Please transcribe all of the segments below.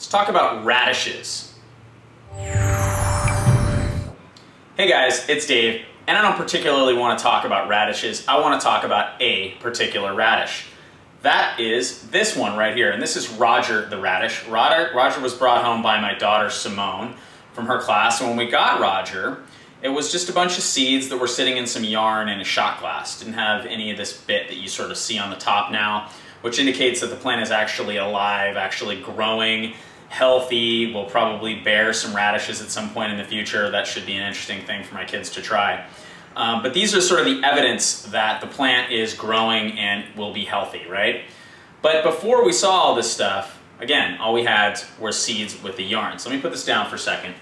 Let's talk about radishes. Hey guys, it's Dave, and I don't particularly want to talk about radishes. I want to talk about a particular radish. That is this one right here, and this is Roger the Radish. Roger was brought home by my daughter Simone from her class, and when we got Roger, it was just a bunch of seeds that were sitting in some yarn in a shot glass. Didn't have any of this bit that you sort of see on the top now, which indicates that the plant is actually alive, actually growing, healthy, will probably bear some radishes at some point in the future. That should be an interesting thing for my kids to try. But these are sort of the evidence that the plant is growing and will be healthy, right? But before we saw all this stuff, again, all we had were seeds with the yarn. So let me put this down for a second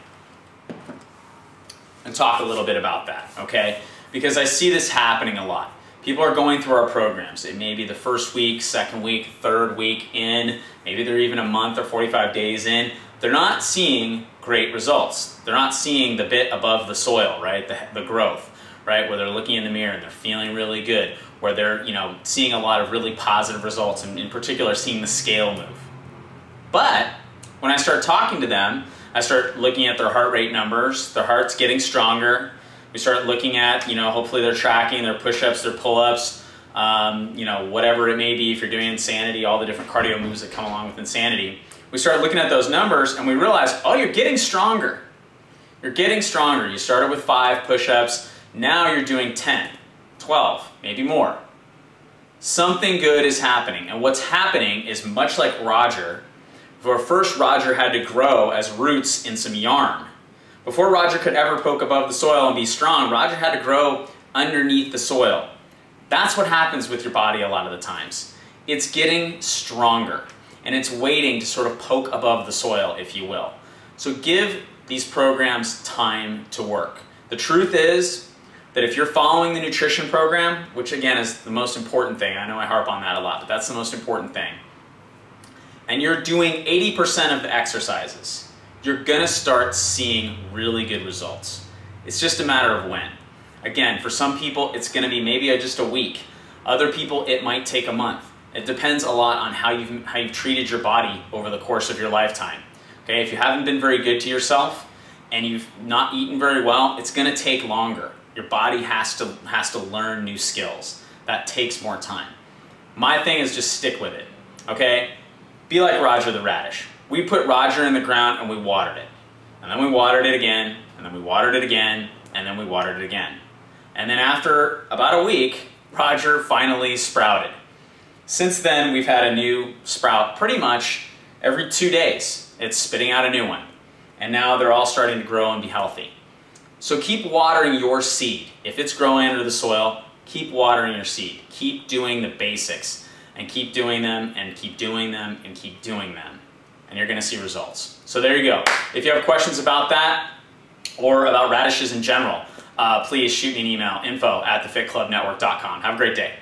and talk a little bit about that, okay? Because I see this happening a lot. People are going through our programs. It may be the first week, second week, third week in, maybe they're even a month or 45 days in. They're not seeing great results. They're not seeing the bit above the soil, right? The growth, right? Where they're looking in the mirror and they're feeling really good, where they're, seeing a lot of really positive results, and in particular, seeing the scale move. But when I start talking to them, I start looking at their heart rate numbers, their heart's getting stronger. We start looking at, hopefully they're tracking their push-ups, their pull-ups, whatever it may be. If you're doing Insanity, all the different cardio moves that come along with Insanity. We start looking at those numbers and we realize, oh, you're getting stronger. You're getting stronger. You started with 5 push-ups. Now you're doing 10, 12, maybe more. Something good is happening. And what's happening is much like Roger. For first, Roger had to grow as roots in some yarn. Before Roger could ever poke above the soil and be strong, Roger had to grow underneath the soil. That's what happens with your body a lot of the times. It's getting stronger, and it's waiting to sort of poke above the soil, if you will. So give these programs time to work. The truth is that if you're following the nutrition program, which again is the most important thing, I know I harp on that a lot, but that's the most important thing, and you're doing 80% of the exercises, you're gonna start seeing really good results. It's just a matter of when. Again, for some people, it's gonna be maybe just a week. Other people, it might take a month. It depends a lot on how you've treated your body over the course of your lifetime. Okay, if you haven't been very good to yourself and you've not eaten very well, it's gonna take longer. Your body has to learn new skills. That takes more time. My thing is just stick with it, okay? Be like Roger the Radish. We put Roger in the ground and we watered it. And then we watered it again, and then we watered it again, and then we watered it again. And then after about a week, Roger finally sprouted. Since then, we've had a new sprout pretty much every 2 days. It's spitting out a new one. And now they're all starting to grow and be healthy. So keep watering your seed. If it's growing under the soil, keep watering your seed. Keep doing the basics, and keep doing them, and keep doing them, and keep doing them. And you're going to see results. So there you go. If you have questions about that or about radishes in general, please shoot me an email, info@thefitclubnetwork.com. Have a great day.